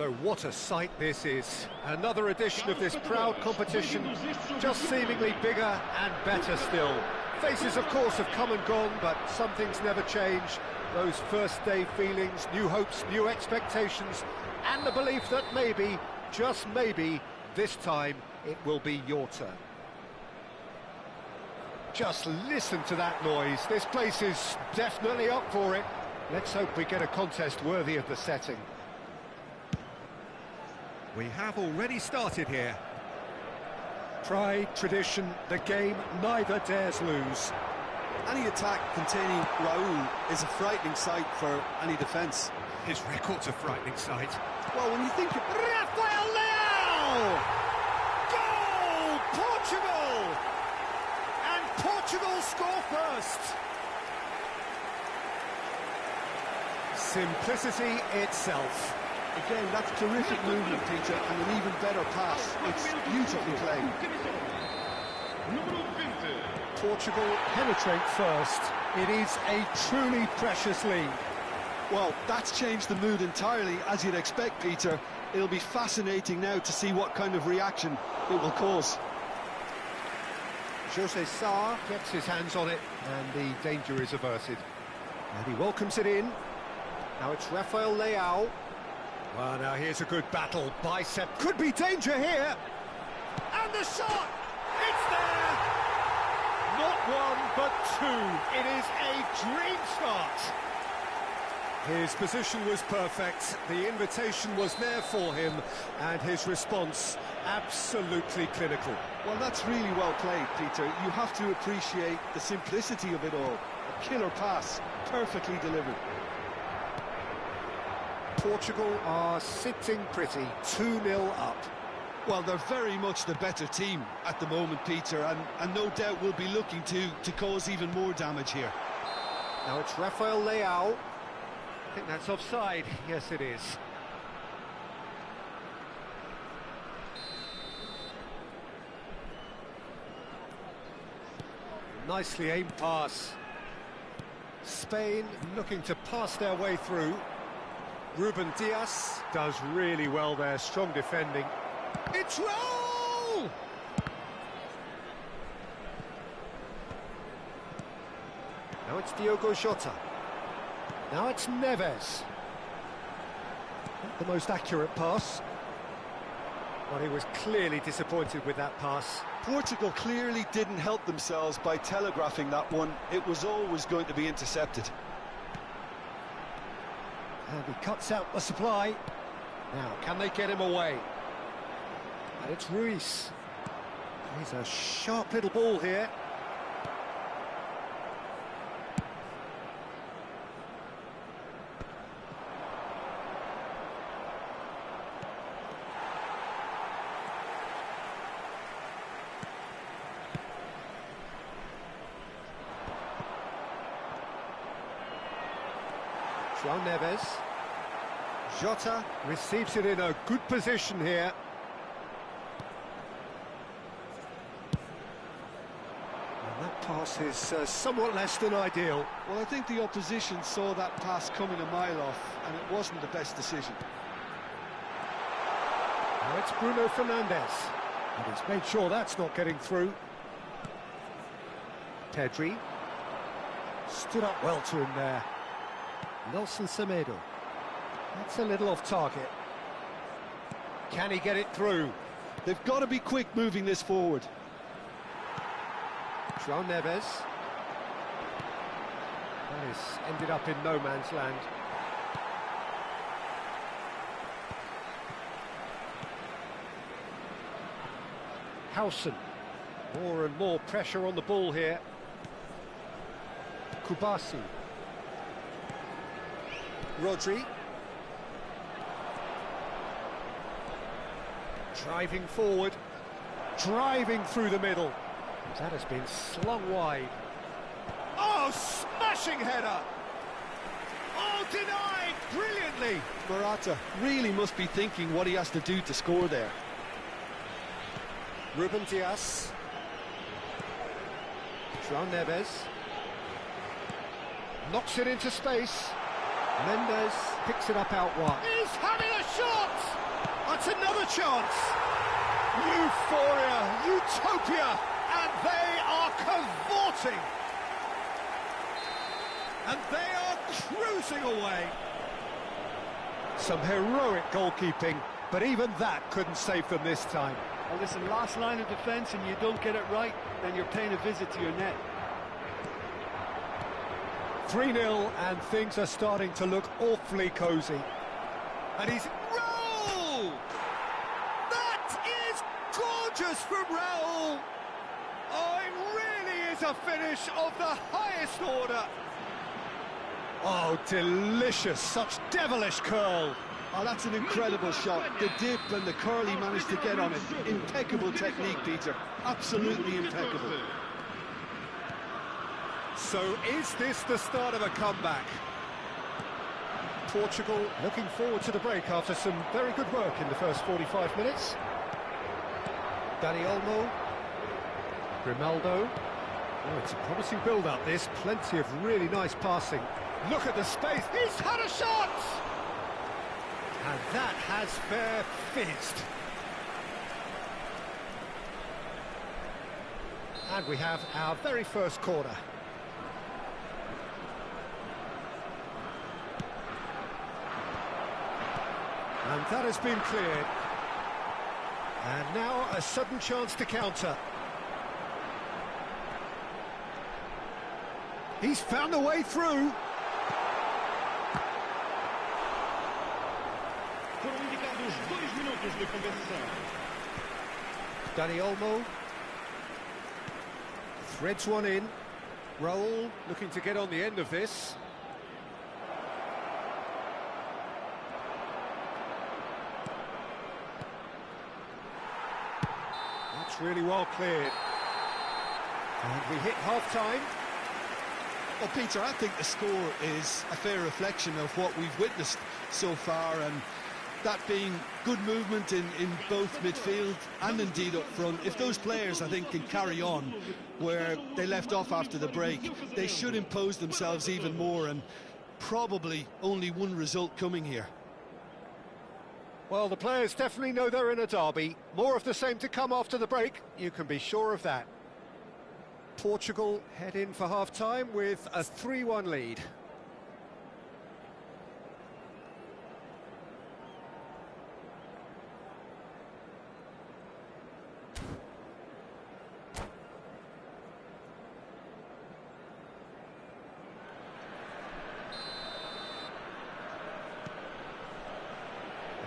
So what a sight this is. Another edition of this proud competition, just seemingly bigger and better still. Faces, of course, have come and gone, but some things never change. Those first day feelings, new hopes, new expectations, and the belief that maybe, just maybe, this time it will be your turn. Just listen to that noise. This place is definitely up for it. Let's hope we get a contest worthy of the setting. We have already started here. Pride, tradition, the game neither dares lose. Any attack containing Raul is a frightening sight for any defence. His record's a frightening sight. Well, when you think of... Rafael Leão! Goal! Portugal! And Portugal score first! Simplicity itself. Again, that's terrific movement, Peter, and an even better pass. It's beautifully played. Portugal penetrate first. It is a truly precious lead. Well, that's changed the mood entirely, as you'd expect, Peter. It'll be fascinating now to see what kind of reaction it will cause. José Sá gets his hands on it, and the danger is averted. And he welcomes it in. Now it's Rafael Leão. Well, now here's a good battle. Bicep could be danger here. And the shot! It's there! Not one, but two. It is a dream start. His position was perfect. The invitation was there for him, and his response absolutely clinical. Well, that's really well played, Peter. You have to appreciate the simplicity of it all. A killer pass, perfectly delivered. Portugal are sitting pretty, 2-0 up. Well, they're very much the better team at the moment, Peter, and no doubt will be looking to cause even more damage here. Now it's Rafael Leão. I think that's offside. Yes, it is. Nicely aimed pass. Spain looking to pass their way through. Ruben Dias does really well there, strong defending. It's Raul! Now it's Diogo Jota. Now it's Neves. Not the most accurate pass. Well, he was clearly disappointed with that pass. Portugal clearly didn't help themselves by telegraphing that one. It was always going to be intercepted. And he cuts out the supply. Now, can they get him away? And it's Ruiz. He's a sharp little ball here. João Neves. Jota receives it in a good position here. And that pass is somewhat less than ideal. Well, I think the opposition saw that pass coming a mile off, and it wasn't the best decision. Now it's Bruno Fernandes. And he's made sure that's not getting through. Pedri. Stood up well to him there. Nelson Semedo. That's a little off target. Can he get it through? They've got to be quick moving this forward. João Neves. That has ended up in no man's land. Howson. More and more pressure on the ball here. Kubasi. Rodri. Driving forward. Driving through the middle. That has been slung wide. Oh, smashing header! Oh, denied brilliantly! Morata really must be thinking what he has to do to score there. Ruben Dias. João Neves. Knocks it into space. Mendes picks picks it up out wide. He's having a shot! That's another chance! Euphoria, utopia, and they are cavorting! And they are cruising away. Some heroic goalkeeping, but even that couldn't save them this time. Well, listen, last line of defence and you don't get it right, then you're paying a visit to your net. 3-0 and things are starting to look awfully cosy. And he's... Raul! That is gorgeous from Raul! Oh, it really is a finish of the highest order. Oh, delicious, such devilish curl. Oh, that's an incredible shot. The dip and the curl he managed to get on it. Impeccable technique, Peter. Absolutely impeccable. So is this the start of a comeback? Portugal looking forward to the break after some very good work in the first 45 minutes. Dani Olmo. Grimaldo. Oh, it's a promising build-up, this. Plenty of really nice passing. Look at the space. He's had a shot! And that has fair fizzed. And we have our very first corner. And that has been cleared. And now a sudden chance to counter. He's found a way through. Dani Olmo threads one in. Raul looking to get on the end of this. That's really well cleared. And we hit half-time. Well, Peter, I think the score is a fair reflection of what we've witnessed so far, and that being good movement in both midfield and indeed up front. If those players, I think, can carry on where they left off after the break, they should impose themselves even more, and probably only one result coming here. Well, the players definitely know they're in a derby. More of the same to come after the break, you can be sure of that. Portugal head in for half-time with a 3-1 lead.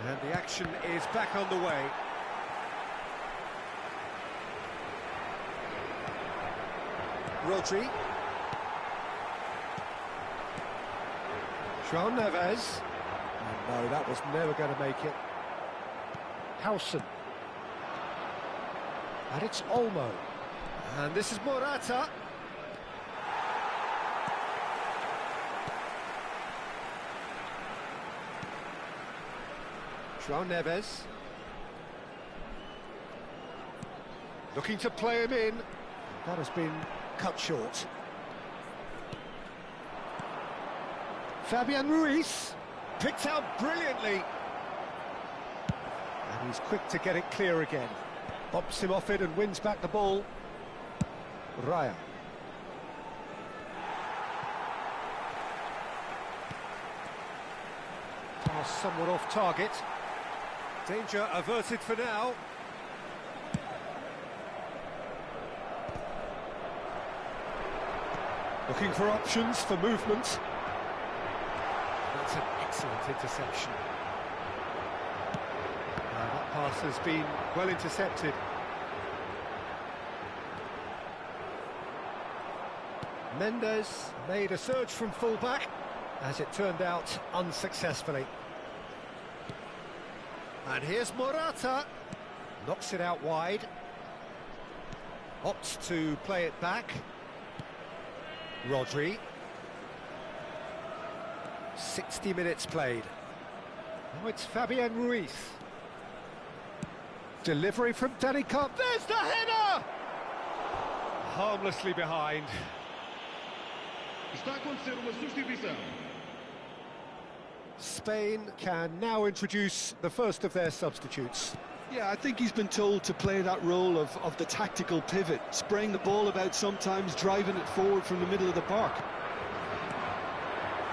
And the action is back on the way. Rodri. João Neves. Oh, no, that was never going to make it. Howson. And it's Olmo. And this is Morata. João Neves. Looking to play him in. That has been cut short. Fabian Ruiz picked out brilliantly. And he's quick to get it clear again. Bumps him off it and wins back the ball. Raya. Pass somewhat off target. Danger averted for now. Looking for options for movement. That's an excellent interception. That pass has been well intercepted. Mendes made a surge from full-back, as it turned out unsuccessfully. And here's Morata. Knocks it out wide. Opts to play it back. Rodri. 60 minutes played. Now it's Fabian Ruiz. Delivery from Dani Olmo. There's the header! Harmlessly behind. Está a acontecer uma substituição. Spain can now introduce the first of their substitutes. Yeah, I think he's been told to play that role of the tactical pivot, spraying the ball about sometimes, driving it forward from the middle of the park.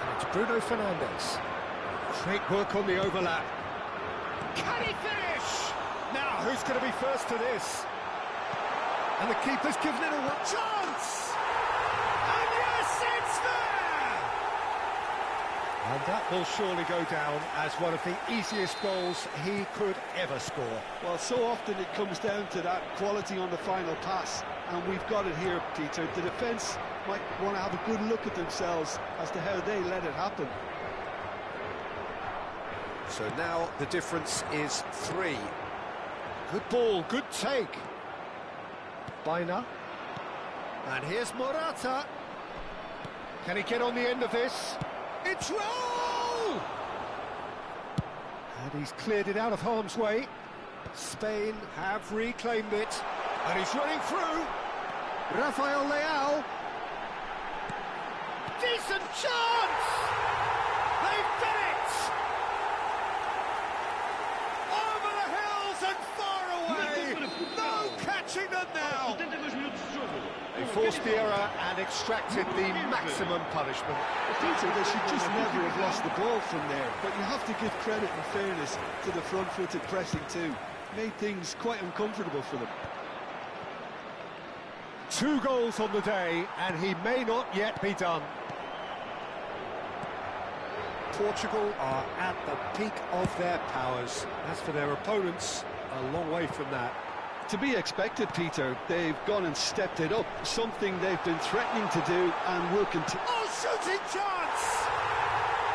And it's Bruno Fernandes. Great work on the overlap. Can he finish? Now, who's going to be first to this? And the keeper's given it a chance! And yes, it's there! And that will surely go down as one of the easiest goals he could ever score. Well, so often it comes down to that quality on the final pass, and we've got it here, Peter. The defence might want to have a good look at themselves as to how they let it happen. So now the difference is 3. Good ball, good take. Baina. And here's Morata. Can he get on the end of this? It's Raul! And he's cleared it out of harm's way. Spain have reclaimed it. And he's running through. Rafael Leao. Decent chance! They've done it! Over the hills and far away! No catching them now! They forced the error and extracted the maximum punishment. Peter, they should just never have lost the ball from there, but you have to give credit and fairness to the front-footed pressing too. Made things quite uncomfortable for them. 2 goals on the day, and he may not yet be done. Portugal are at the peak of their powers. As for their opponents, a long way from that. To be expected, Peter. They've gone and stepped it up, something they've been threatening to do and will continue. Oh, shooting chance!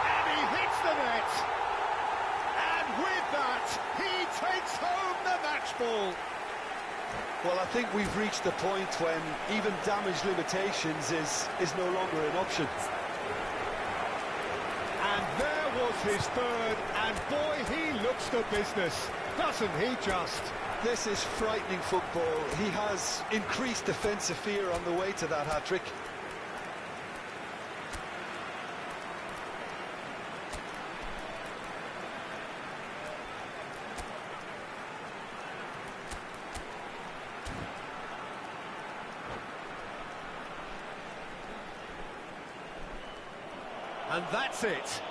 And he hits the net! And with that, he takes home the match ball! Well, I think we've reached the point when even damage limitations is no longer an option. And there was his third, and boy, he looks the business, doesn't he just? This is frightening football. He has increased defensive fear on the way to that hat-trick. And that's it.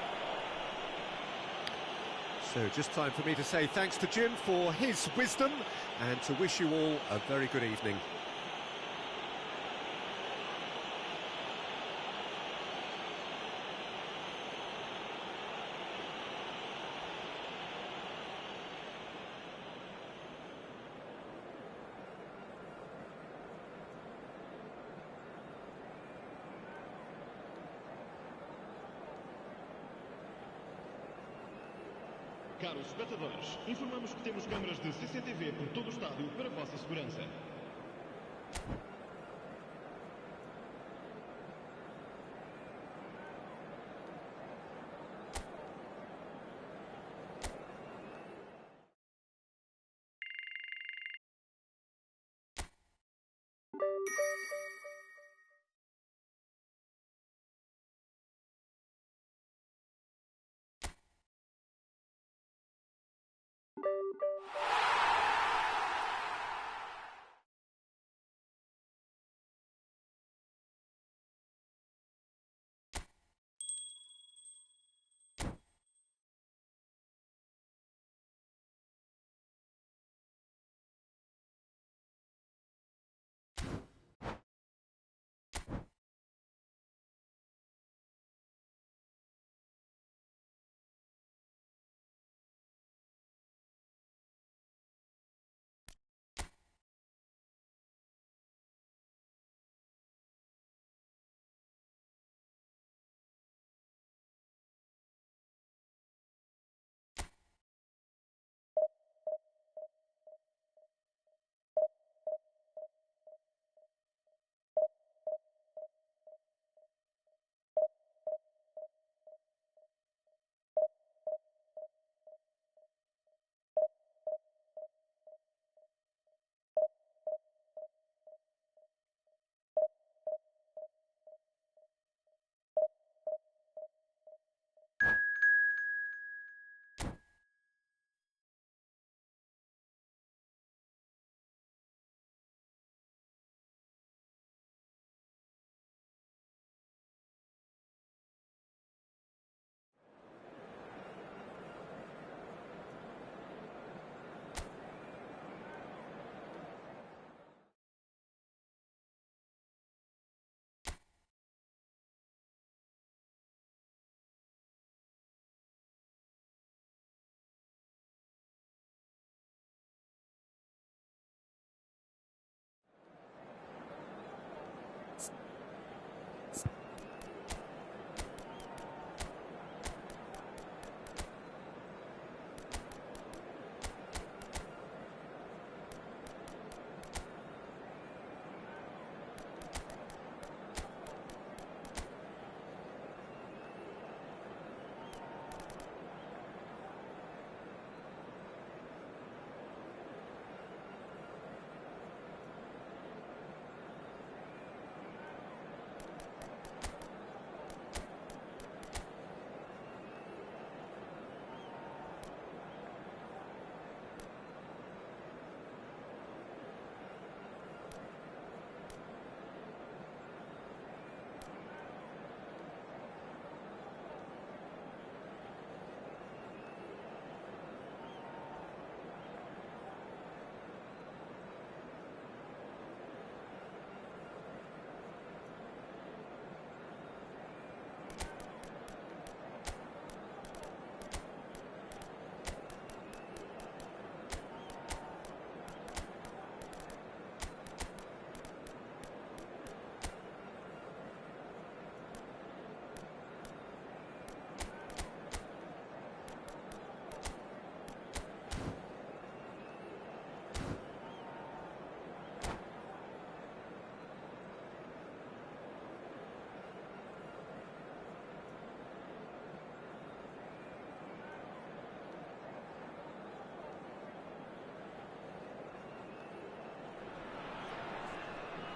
So just time for me to say thanks to Jim for his wisdom and to wish you all a very good evening. Caros espectadores, informamos que temos câmaras de CCTV por todo o estádio para a vossa segurança.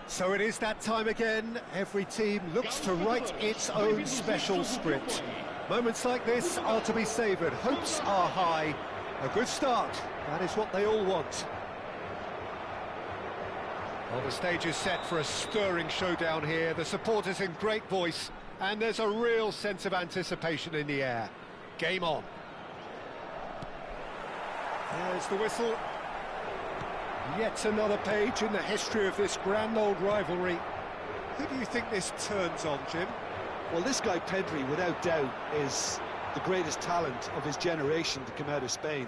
So it is that time again. Every team looks to write its own special script. Moments like this are to be savoured. Hopes are high. A good start. That is what they all want. Well, the stage is set for a stirring showdown here. The supporters in great voice, and there's a real sense of anticipation in the air. Game on. There's the whistle. Yet another page in the history of this grand old rivalry. Who do you think this turns on, Jim? Well, this guy Pedri, without doubt, is the greatest talent of his generation to come out of Spain.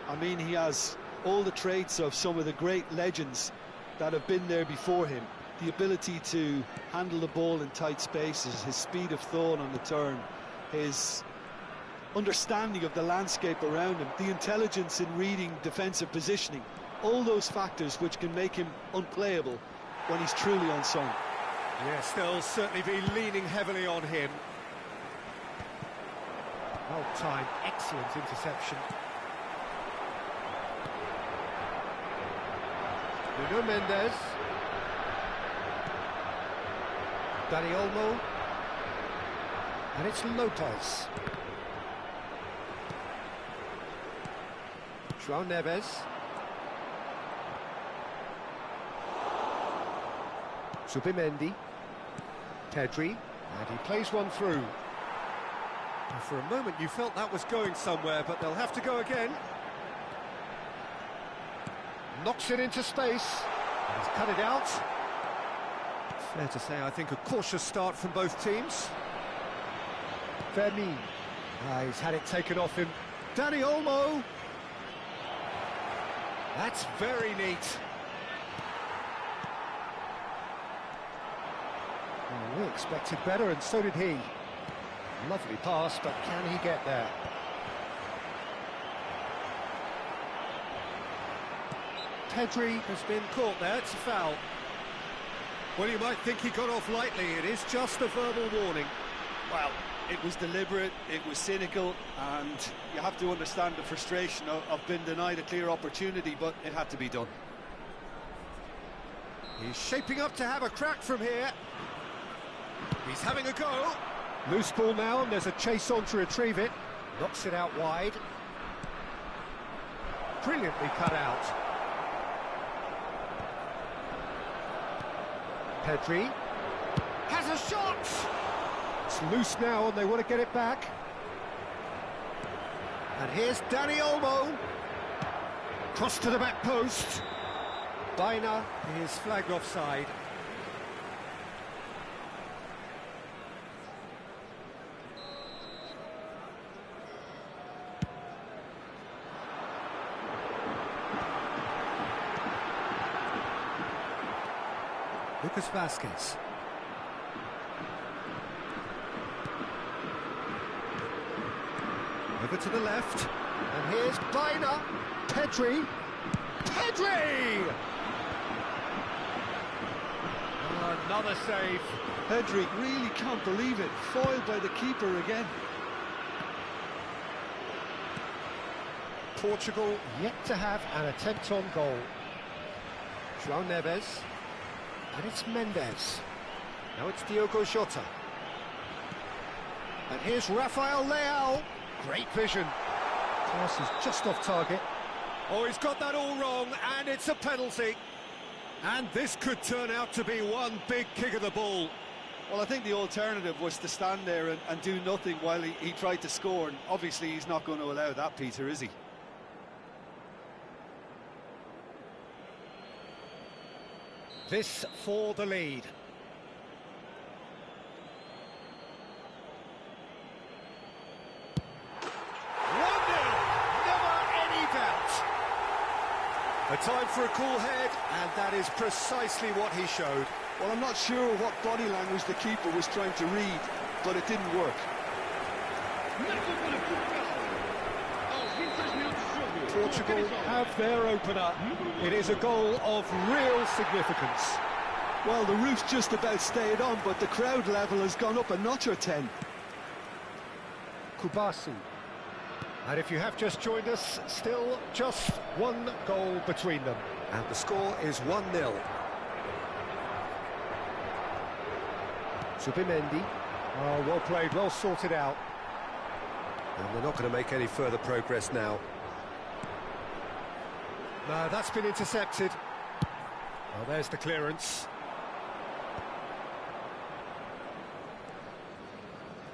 I mean, he has all the traits of some of the great legends that have been there before him. The ability to handle the ball in tight spaces, his speed of thought on the turn, his understanding of the landscape around him, the intelligence in reading defensive positioning, all those factors which can make him unplayable when he's truly unsung. Yes, they'll certainly be leaning heavily on him. Well timed, excellent interception. Nuno Mendes. Dani Olmo. And it's Lopez. João Neves. Subimendi. Pedri. And he plays one through. And for a moment you felt that was going somewhere, but they'll have to go again. Knocks it into space. And he's cut it out. Fair to say, I think, a cautious start from both teams. Fermin. He's had it taken off him. Dani Olmo. That's very neat. Well, we expected better, and so did he. Lovely pass, but can he get there? Pedri has been caught there, it's a foul. Well, you might think he got off lightly, it is just a verbal warning. Well, it was deliberate, it was cynical, and you have to understand the frustration of being denied a clear opportunity, but it had to be done. He's shaping up to have a crack from here. He's having a go. Loose ball now, and there's a chase on to retrieve it. Knocks it out wide. Brilliantly cut out. Pedri has a shot! It's loose now and they want to get it back. And here's Dani Olmo. Cross to the back post. Baena is flagged offside. Lucas Vazquez. Over to the left, and here's Baena. Pedri. Pedri! Oh, another save. Pedri really can't believe it. Foiled by the keeper again. Portugal yet to have an attempt on goal. João Neves. And it's Mendes. Now it's Diogo Jota. And here's Rafael Leao. Great vision. Pass is just off target. Oh, he's got that all wrong, and it's a penalty. And this could turn out to be one big kick of the ball. Well, I think the alternative was to stand there and do nothing while he tried to score. And obviously he's not going to allow that, Peter, is he? This for the lead. A time for a cool head, and that is precisely what he showed. Well, I'm not sure what body language the keeper was trying to read, but it didn't work. Portugal have their opener. It is a goal of real significance. Well, the roof's just about stayed on, but the crowd level has gone up a notch or 10. Kubasi. And if you have just joined us, still just one goal between them. And the score is 1-0. Subimendi. Oh, well played, well sorted out. And they're not going to make any further progress now. No, that's been intercepted. Well, there's the clearance.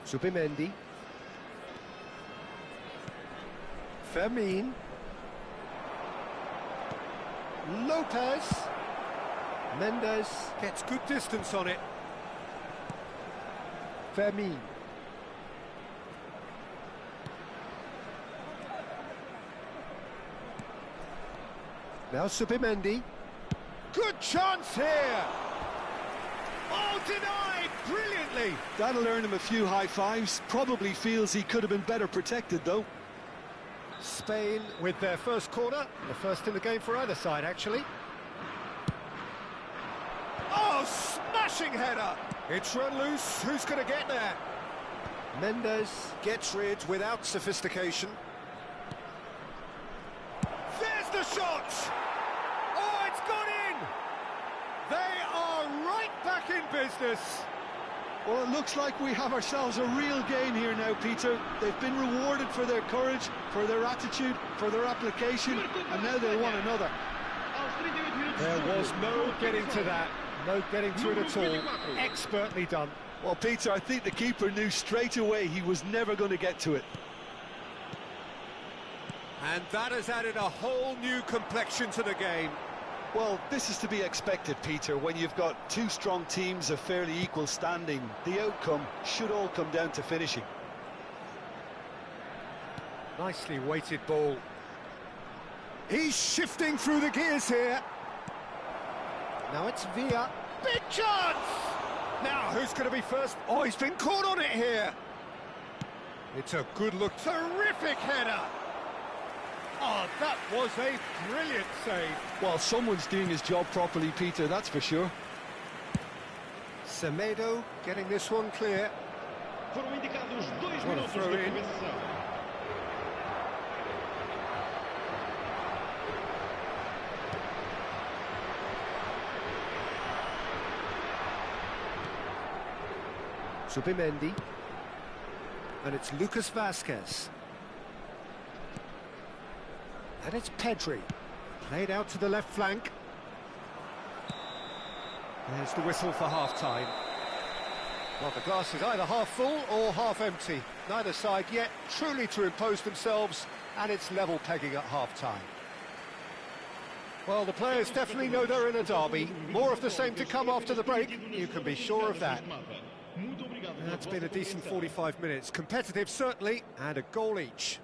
Subimendi. Fermin. Lopez. Mendes gets good distance on it. Fermin. Now Subimendi. Good chance here! Oh, denied brilliantly! That'll earn him a few high fives. Probably feels he could have been better protected, though. Spain with their first corner. The first in the game for either side, actually. Oh, smashing header! It's run loose. Who's going to get there? Mendes gets rid without sophistication. There's the shot! Oh, it's gone in! They are right back in business. Well, it looks like we have ourselves a real game here now, Peter. They've been rewarded for their courage, for their attitude, for their application, and now they want another. There was no getting to that. No getting to it at all. Expertly done. Well, Peter, I think the keeper knew straight away he was never going to get to it. And that has added a whole new complexion to the game. Well, this is to be expected, Peter. When you've got two strong teams of fairly equal standing, the outcome should all come down to finishing. Nicely weighted ball. He's shifting through the gears here. Now it's Villa. Big chance! Now, who's going to be first? Oh, he's been caught on it here. It's a good look. Terrific header. Oh, that was a brilliant save. Well, someone's doing his job properly, Peter, that's for sure. Semedo getting this one clear. Foram indicados 2 What a minutos throw de in. compensação. Subimendi. And it's Lucas Vazquez. And it's Pedri. Played out to the left flank. There's the whistle for half-time. Well, the glass is either half full or half empty. Neither side yet truly to impose themselves, and it's level pegging at half-time. Well, the players definitely know they're in a derby. More of the same to come after the break, you can be sure of that. That's been a decent 45 minutes. Competitive, certainly, and a goal each.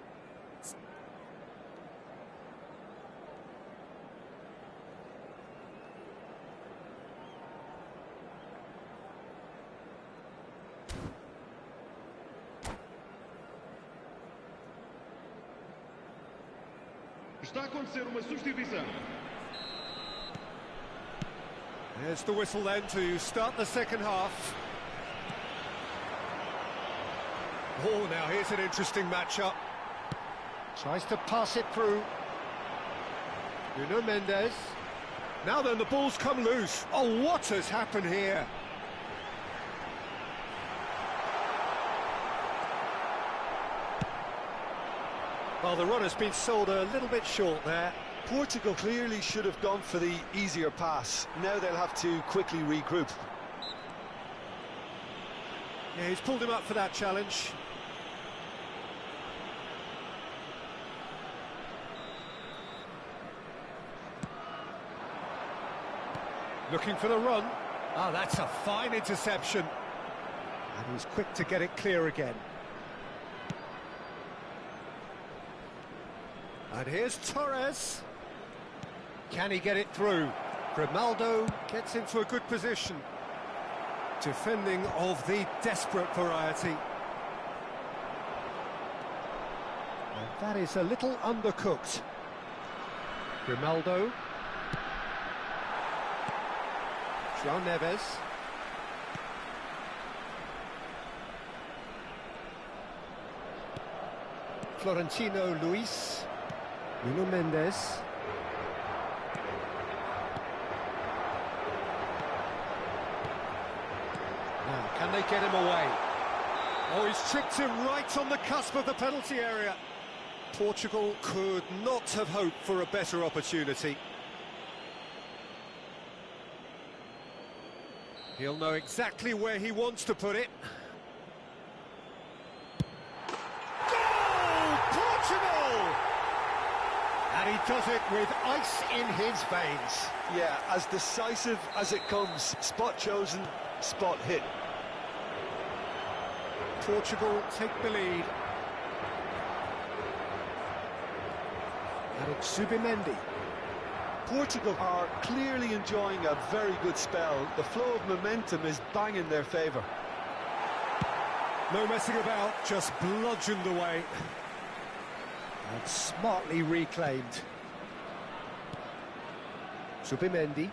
Está a acontecer uma substituição. There's the whistle then to start the second half. Oh, now here's an interesting matchup. Tries to pass it through. Nuno Mendes. Now then, the ball's come loose. Oh, what has happened here? Well, the run has been sold a little bit short there. Portugal clearly should have gone for the easier pass. Now they'll have to quickly regroup. Yeah, he's pulled him up for that challenge. Looking for the run. Ah, that's a fine interception. And he's quick to get it clear again. And here's Torres. Can he get it through? Grimaldo gets into a good position. Defending of the desperate variety. And that is a little undercooked. Grimaldo. João Neves. Florentino Luis. Nuno Mendes. Now Can they get him away? Oh, he's tripped him right on the cusp of the penalty area. Portugal could not have hoped for a better opportunity. He'll know exactly where he wants to put it. Goal! Portugal! And he does it with ice in his veins. Yeah, as decisive as it comes. Spot chosen, spot hit. Portugal take the lead. And it's Subscreve. Portugal are clearly enjoying a very good spell. The flow of momentum is bang in their favour. No messing about, just bludgeoned away. And smartly reclaimed. Subscreve.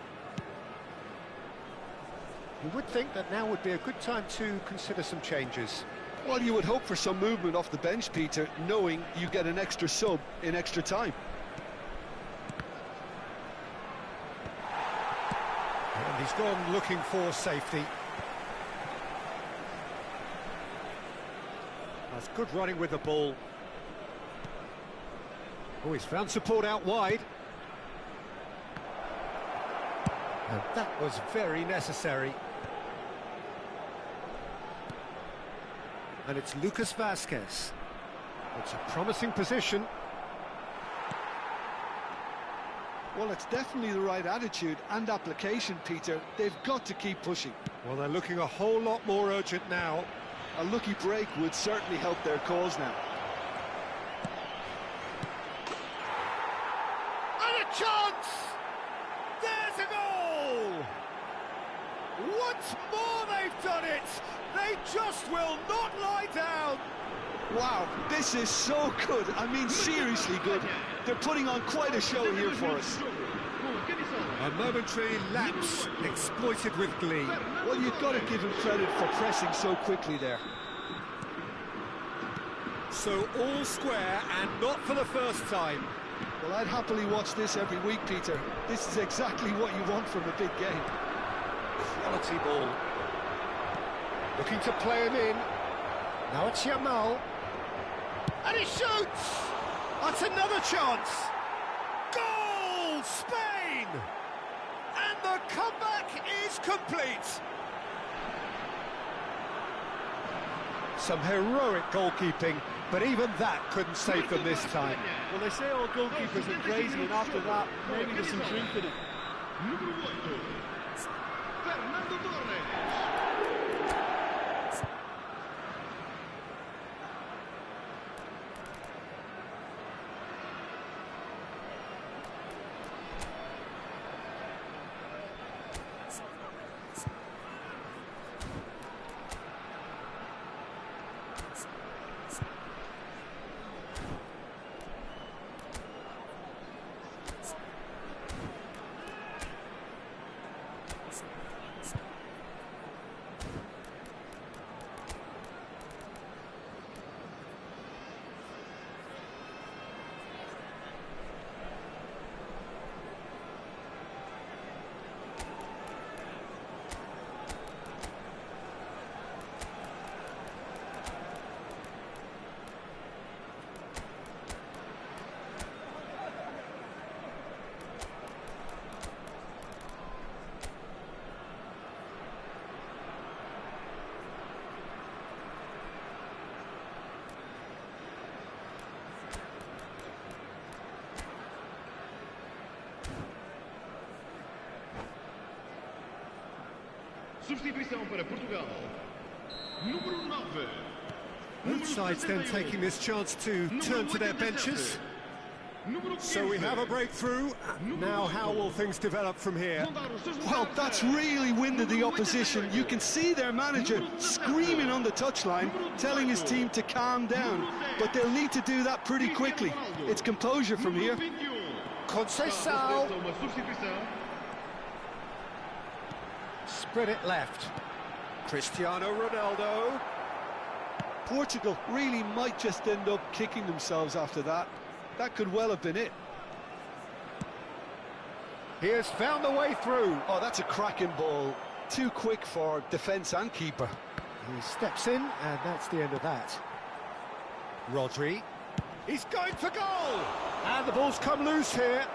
You would think that now would be a good time to consider some changes. Well, you would hope for some movement off the bench, Peter, knowing you get an extra sub in extra time. And he's gone looking for safety. That's good running with the ball. Oh, he's found support out wide. And that was very necessary. And it's Lucas Vazquez. It's a promising position. Well, it's definitely the right attitude and application, Peter. They've got to keep pushing. Well, they're looking a whole lot more urgent now. A lucky break would certainly help their cause now. And a chance! There's a goal! Once more they've done it! They just will not lie down! Wow, this is so good. I mean, seriously good. They're putting on quite a show here for us. A momentary lapse exploited with glee. Well, you've got to give him credit for pressing so quickly there. So all square and not for the first time. Well, I'd happily watch this every week, Peter. This is exactly what you want from a big game. Quality ball. Looking to play him in. Now it's Yamal. And he shoots! That's another chance! Goal! Spain! And the comeback is complete! Some heroic goalkeeping, but even that couldn't save them this time. Well, they say all goalkeepers are crazy, and after that, maybe there's some truth in it. Substituição para Portugal. Número 9. Both sides then taking this chance to turn to their benches. So we have a breakthrough. Now how will things develop from here? Well, that's really winded the opposition. You can see their manager screaming on the touchline, telling his team to calm down. But they'll need to do that pretty quickly. It's composure from here. Conceição. Spread it left. Cristiano Ronaldo. Portugal really might just end up kicking themselves after that. That could well have been it. He has found the way through. Oh, that's a cracking ball. too quick for defence and keeper. He steps in, and that's the end of that. Rodri. He's going for goal! And the ball's come loose here.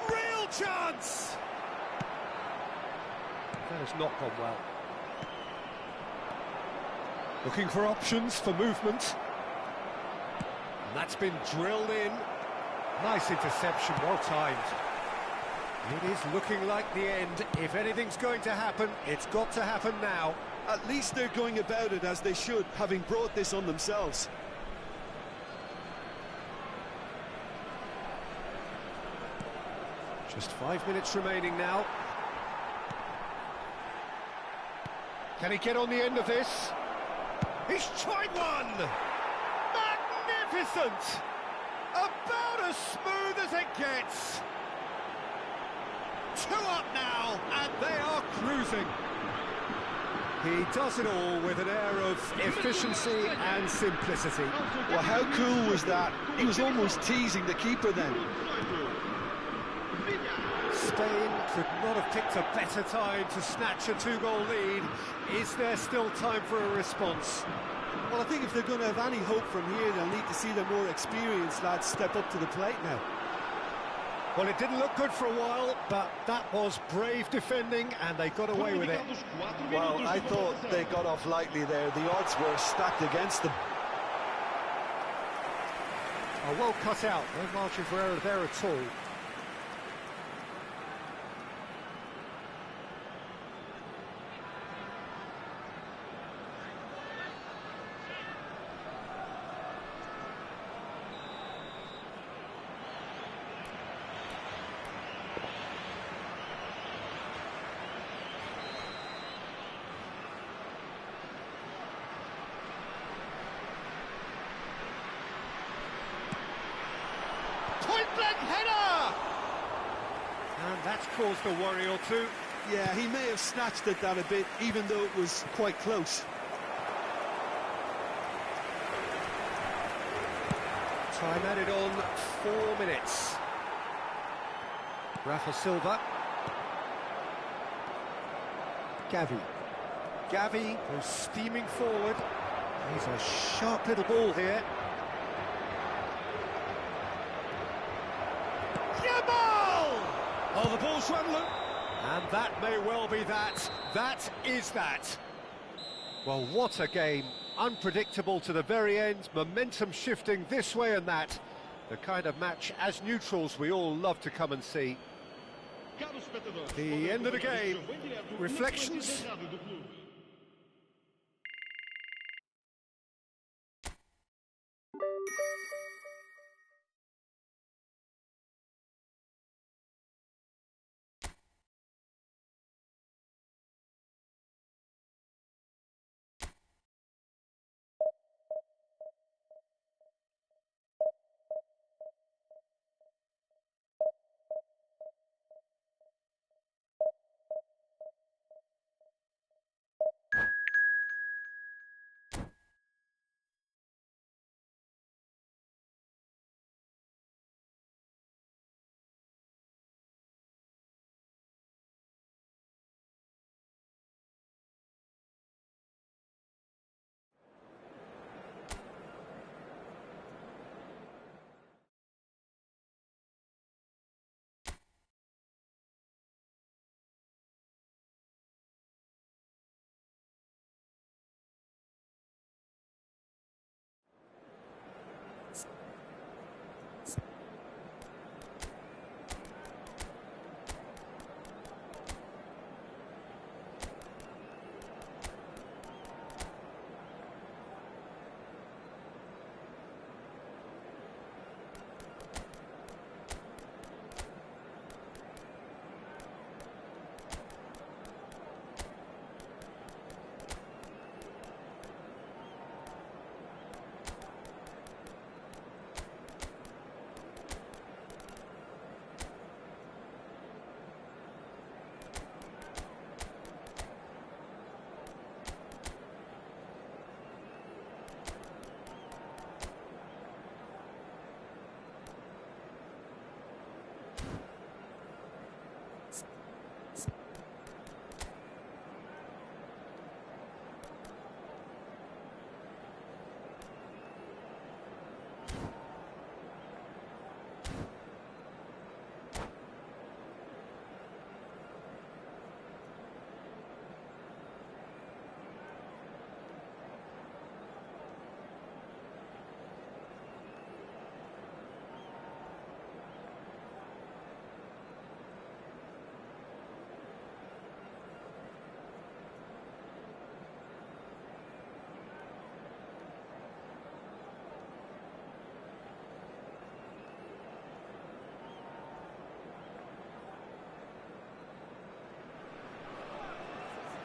Real chance! That has not gone well. Looking for options for movement. And that's been drilled in. Nice interception, well timed. It is looking like the end. If anything's going to happen, it's got to happen now. At least they're going about it as they should, having brought this on themselves. Just 5 minutes remaining now. Can he get on the end of this? He's tried one! Magnificent! About as smooth as it gets. 2 up now, and they are cruising. He does it all with an air of efficiency and simplicity. Well, how cool was that? He was almost teasing the keeper then. Spain could not have picked a better time to snatch a 2-goal lead. Is there still time for a response? Well, I think if they're going to have any hope from here, they'll need to see their more experienced lads step up to the plate now. Well, it didn't look good for a while, but that was brave defending, and they got away with it. Well, I thought they got off lightly there. The odds were stacked against them. Oh, well cut out. No margin for error there at all. Point-blank header! And that's caused a worry or two. Yeah, he may have snatched at that a bit, even though it was quite close. Time added on 4 minutes. Rafa Silva. Gavi. Gavi goes steaming forward. He's a sharp little ball here. Oh, the ball's run loose. And that may well be that. That is that. Well, what a game. Unpredictable to the very end. Momentum shifting this way and that. The kind of match, as neutrals, we all love to come and see. The end of the game. Reflections?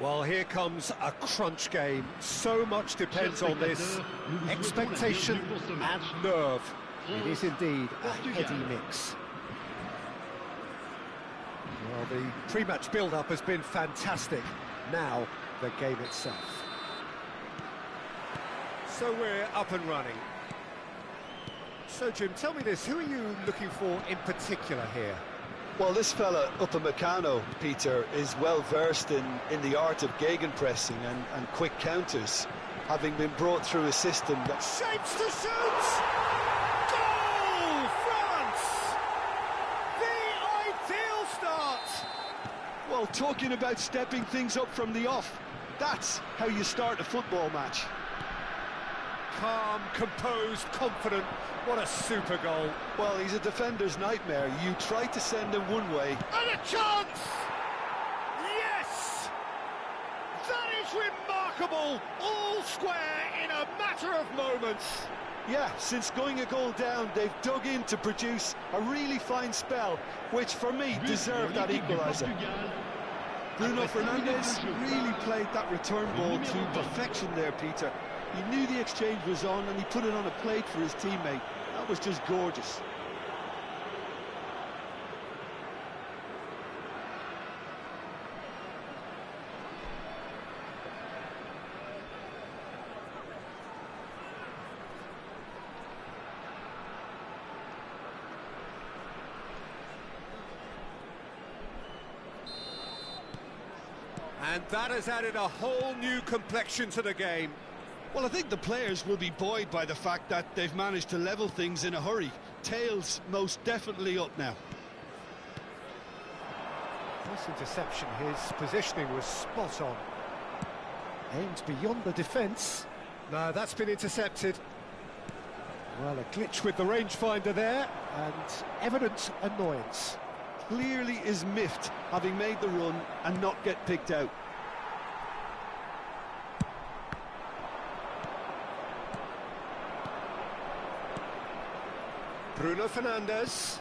Well, here comes a crunch game. So much depends on this. Expectation and nerve. It is indeed a heady mix. Well, the pre-match build-up has been fantastic. Now, the game itself. So we're up and running. So, Jim, tell me this. Who are you looking for in particular here? Well, this fella, Upamecano, Peter, is well versed in the art of gegenpressing and quick counters, having been brought through a system that shapes to shoot! Goal, France! The ideal start! Well, talking about stepping things up from the off, that's how you start a football match. Calm, composed, confident. What a super goal. Well, he's a defender's nightmare. You try to send him one way. And a chance! Yes! That is remarkable! All square in a matter of moments. Yeah, since going a goal down, they've dug in to produce a really fine spell, which for me deserved that equaliser. Bruno Fernandes really played that return ball to perfection there, Peter. He knew the exchange was on and he put it on a plate for his teammate. That was just gorgeous. And that has added a whole new complexion to the game. Well, I think the players will be buoyed by the fact that they've managed to level things in a hurry. Tails most definitely up now. Nice interception. His positioning was spot on. Aimed beyond the defence. No, that's been intercepted. Well, a glitch with the rangefinder there, and evident annoyance. Clearly is miffed, having made the run and not get picked out. Bruno Fernandes.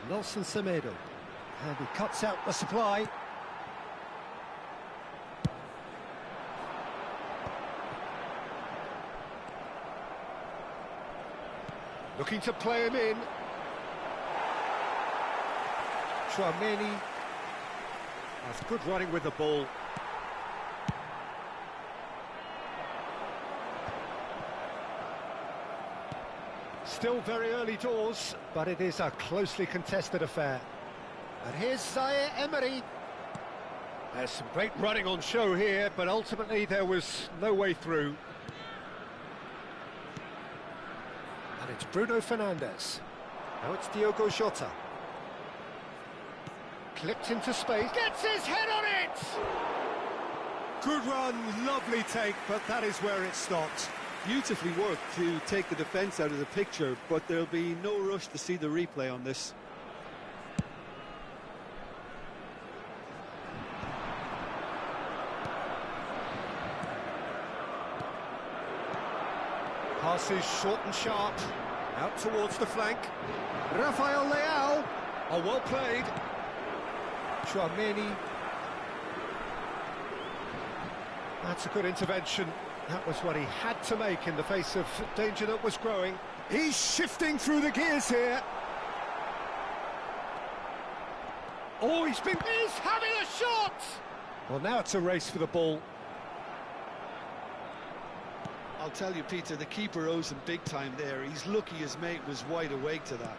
Nelson Semedo. And he cuts out the supply. Looking to play him in. Tchouaméni. That's good running with the ball. Still very early doors, but it is a closely contested affair. And here's Zaire Emery. There's some great running on show here, but ultimately there was no way through. And it's Bruno Fernandes. Now it's Diogo Jota. Clipped into space, gets his head on it! Good run, lovely take, but that is where it stopped. Beautifully worked to take the defence out of the picture, but there'll be no rush to see the replay on this. Passes short and sharp, out towards the flank. Rafael Leao, oh, well played. Tchouaméni. That's a good intervention. That was what he had to make in the face of danger that was growing. He's shifting through the gears here. Oh, he's having a shot! Well, now it's a race for the ball. I'll tell you, Peter, the keeper owes him big time there. He's lucky his mate was wide awake to that.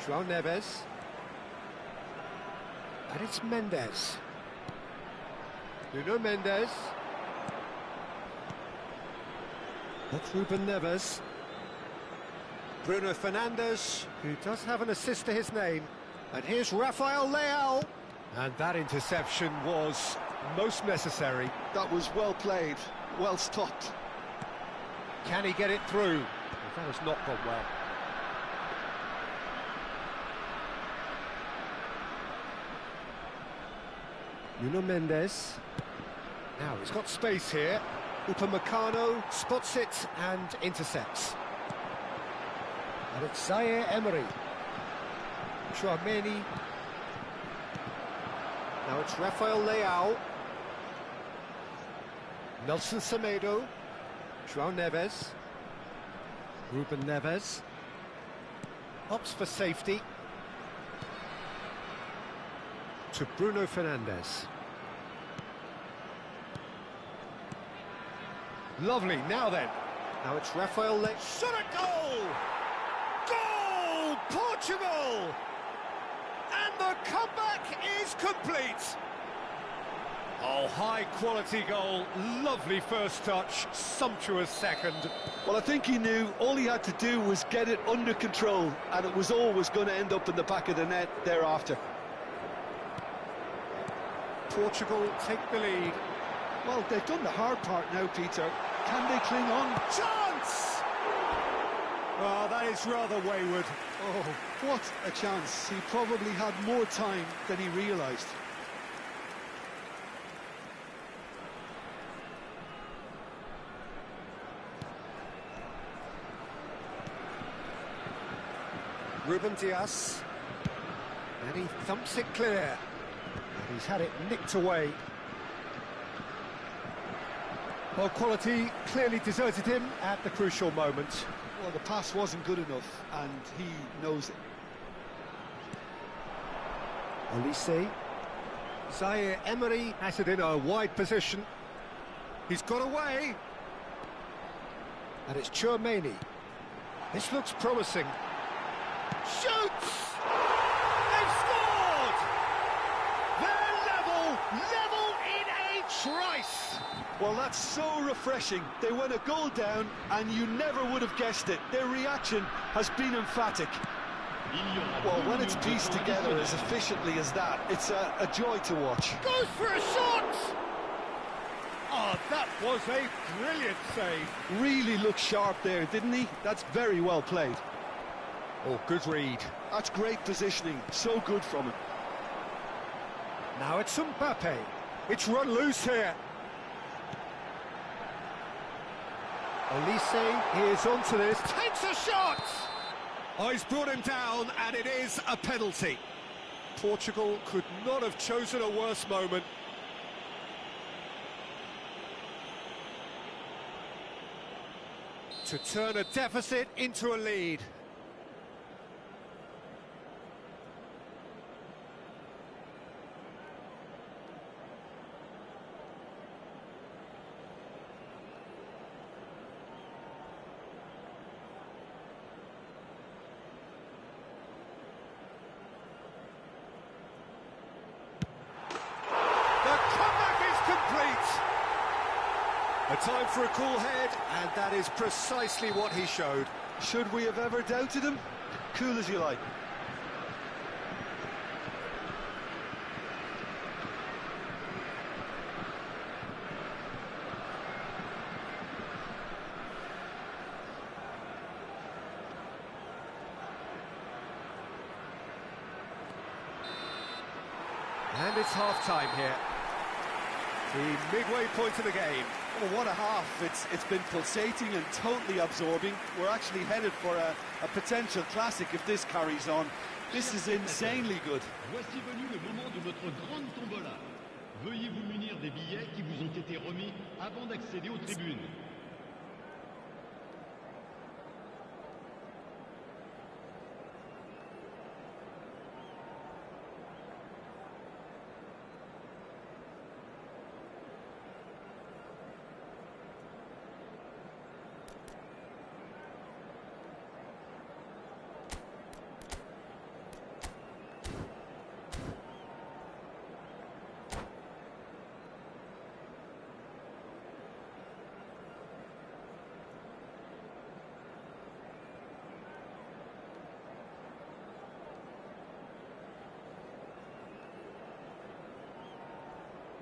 João Neves. And it's Mendes. Nuno Mendes. That's Ruben Neves. Bruno Fernandes, who does have an assist to his name. And here's Rafael Leao. And that interception was most necessary. That was well played, well stopped. Can he get it through? Well, that has not gone well. Nuno Mendes. Now he's got space here. Upamecano spots it and intercepts. And it's Zaire Emery. Tchouameni. Now it's Rafael Leao. Nelson Semedo. João Neves. Ruben Neves. Opts for safety. To Bruno Fernandes. Lovely, now then. Now it's Rafael Leao. Shot at goal! Goal! Portugal! And the comeback is complete. Oh, high-quality goal, lovely first touch, sumptuous second. Well, I think he knew all he had to do was get it under control, and it was always going to end up in the back of the net thereafter. Portugal take the lead. Well, they've done the hard part now, Peter. Can they cling on? Chance! Well, that is rather wayward. Oh, what a chance. He probably had more time than he realised. Ruben Dias. And he thumps it clear. And he's had it nicked away. Well, quality clearly deserted him at the crucial moment. Well, the pass wasn't good enough, and he knows it. Olise. Zaire Emery has it in a wide position. He's got away. And it's Tchouameni. This looks promising. Shoots! They've scored! They're level in a trice! Well, that's so refreshing. They went a goal down, and you never would have guessed it. Their reaction has been emphatic. Well, when it's pieced together as efficiently as that, it's a joy to watch. Goes for a shot! Oh, that was a brilliant save. Really looked sharp there, didn't he? That's very well played. Oh, good read. That's great positioning. So good from him. Now it's Mbappe. It's run loose here. Olise is onto this. Takes a shot! Oh, he's brought him down, and it is a penalty. Portugal could not have chosen a worse moment. To turn a deficit into a lead. A time for a cool head, and that is precisely what he showed. Should we have ever doubted him? Cool as you like. And it's half-time here. The midway point of the game. Well, what a half. It's been pulsating and totally absorbing. We're actually headed for a potential classic if this carries on. This is insanely good. Voici venu le moment de notre grande tombola. Veuillez vous munir des billets qui vous ont été remis avant d'accéder aux tribunes.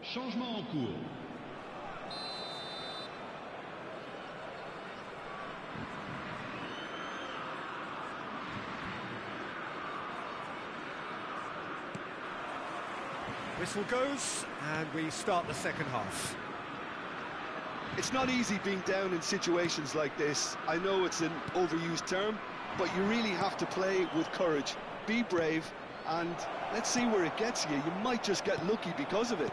Changement en cours. Whistle goes, and we start the second half. It's not easy being down in situations like this. I know it's an overused term, but you really have to play with courage. be brave, and let's see where it gets you. You might just get lucky because of it.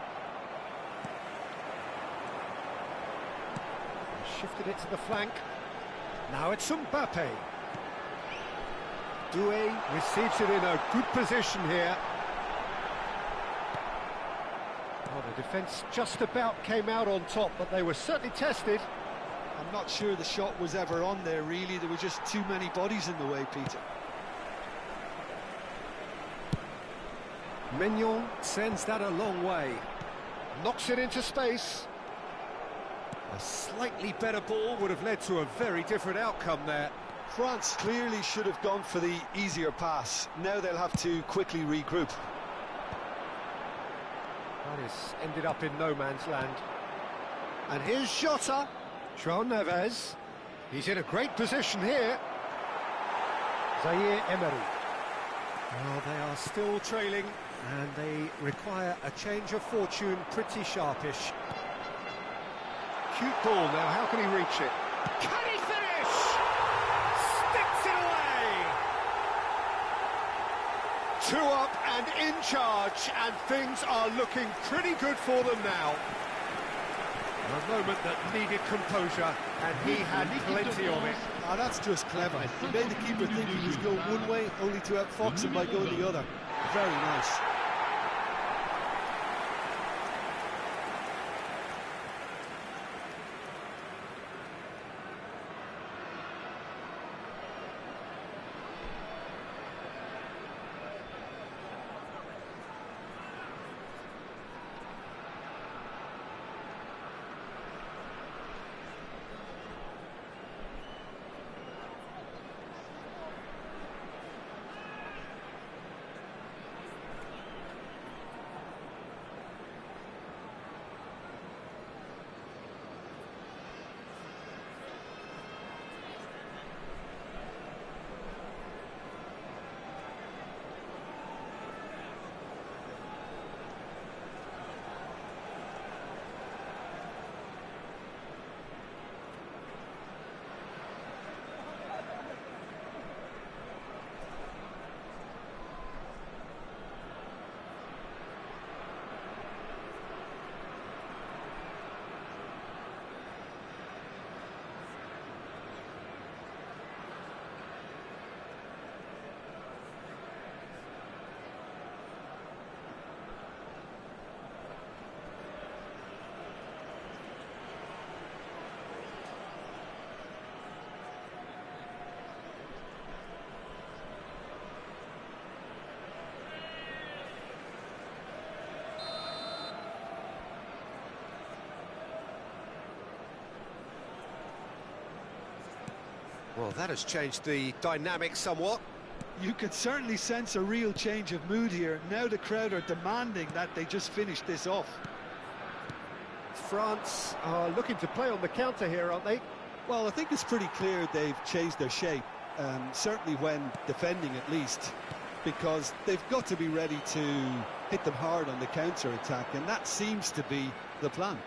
Shifted it to the flank. Now it's Mbappe. Doué receives it in a good position here. Well, the defence just about came out on top, but they were certainly tested. I'm not sure the shot was ever on there, really. There were just too many bodies in the way, Peter. Mignon sends that a long way. Knocks it into space. A slightly better ball would have led to a very different outcome there. France clearly should have gone for the easier pass. Now they'll have to quickly regroup. That has ended up in no man's land. And here's Jota. João Neves. He's in a great position here. Zaire Emery. Well, they are still trailing, and they require a change of fortune pretty sharpish. Cute ball now, how can he reach it? Can he finish? Sticks it away! 2 up and in charge, and things are looking pretty good for them now. A moment that needed composure, and he had plenty of it. Oh, that's just clever. He made the keeper think he was going one way, only to outfox him by going the other. Very nice. Well, that has changed the dynamic somewhat. You could certainly sense a real change of mood here. Now the crowd are demanding that they just finish this off. France are looking to play on the counter here, aren't they? Well, I think it's pretty clear they've changed their shape, certainly when defending at least, because they've got to be ready to hit them hard on the counter-attack, and that seems to be the plan.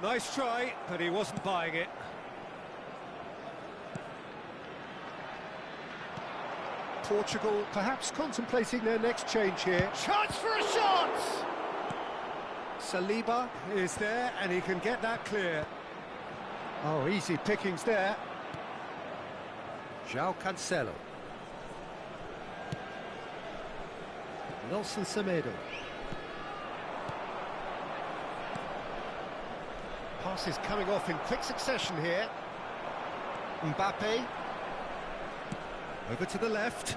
Nice try, but he wasn't buying it. Portugal perhaps contemplating their next change here. Chance for a shot! Saliba is there, and he can get that clear. Oh, easy pickings there. João Cancelo. Nelson Semedo. Passes coming off in quick succession here. Mbappe. Over to the left.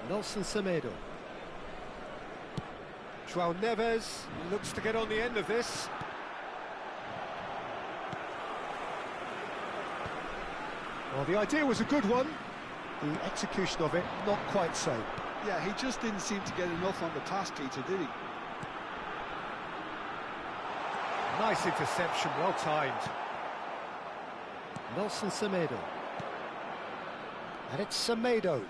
Nelson Semedo. João Neves looks to get on the end of this. Well, the idea was a good one. The execution of it, not quite so. Yeah, he just didn't seem to get enough on the pass, Peter, did he? Nice interception, well timed. Nelson Semedo. And it's Semedo.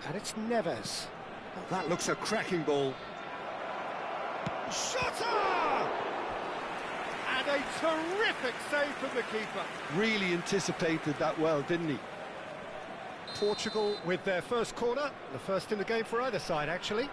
And it's Neves. Oh, that looks a cracking ball. Shot! a terrific save from the keeper. Really anticipated that well, didn't he? Portugal with their first corner, the first in the game for either side, actually.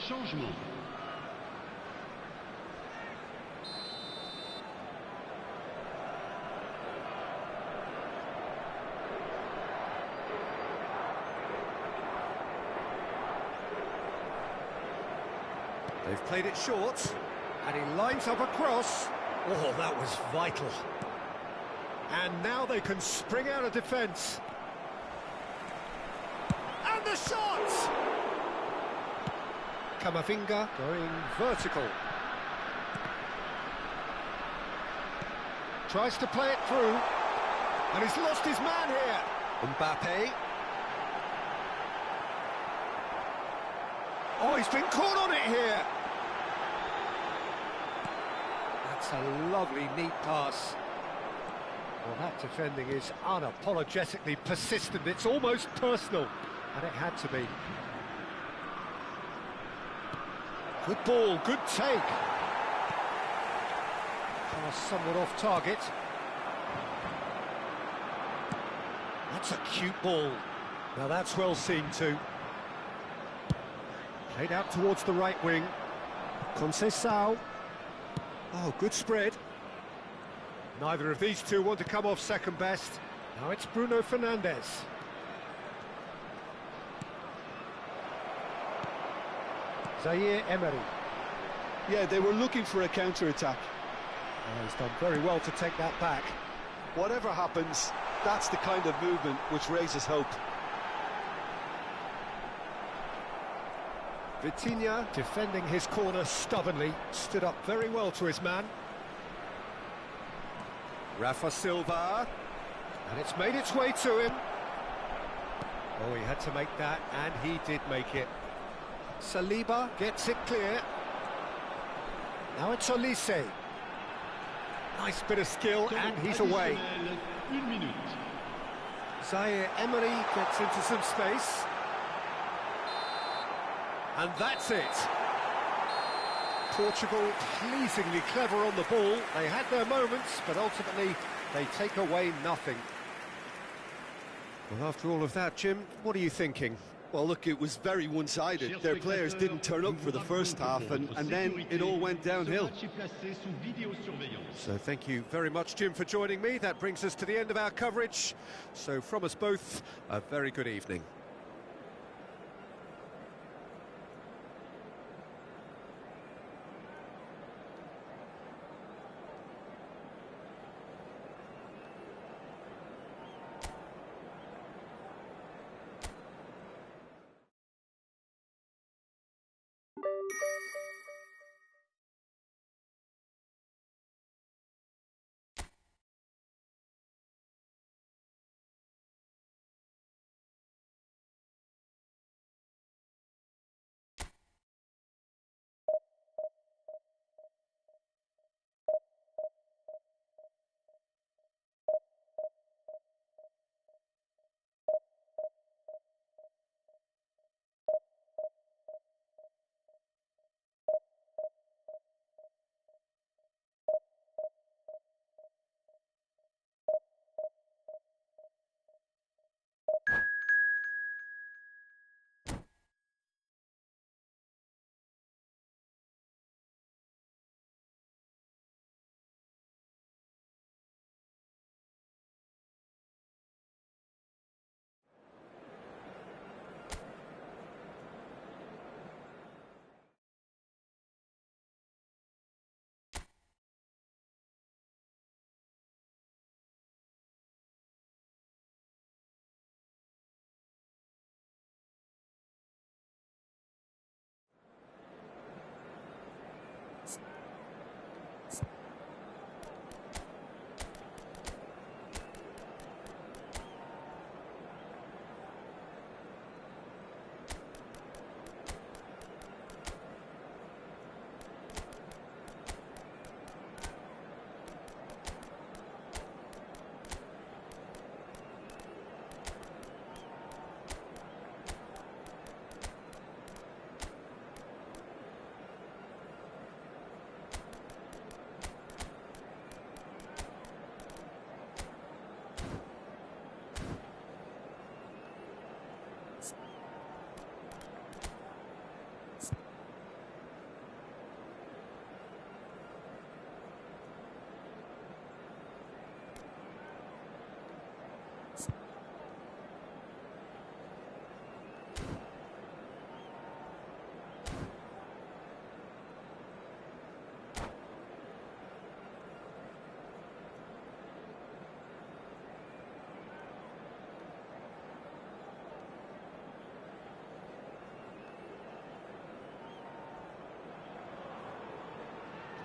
Changement. They've played it short, and he lines up a cross. Oh, that was vital. And now they can spring out of defence. And the shot! Camavinga going vertical. Tries to play it through, and he's lost his man here. Mbappe. Oh, he's been caught on it here. That's a lovely, neat pass. Well, that defending is unapologetically persistent. It's almost personal, and it had to be. Good ball, good take. Pass somewhat off target. That's a cute ball. Now that's well seen too. Played out towards the right wing. Conceição. Oh, good spread. Neither of these two want to come off second best. Now it's Bruno Fernandes. Zaire Emery. Yeah, they were looking for a counter-attack. Oh, he's done very well to take that back. Whatever happens, that's the kind of movement which raises hope. Vitinha defending his corner stubbornly, stood up very well to his man. Rafa Silva, and it's made its way to him. Oh, he had to make that, and he did make it. Saliba gets it clear. Now it's Olise. Nice bit of skill, and he's away. Zaire Emery gets into some space. And that's it. Portugal pleasingly clever on the ball. They had their moments, but ultimately they take away nothing. Well, after all of that, Jim, what are you thinking? Well, look, it was very one-sided. Their players didn't turn up for the first half, and then it all went downhill. So thank you very much, Jim, for joining me. That brings us to the end of our coverage. So from us both, a very good evening.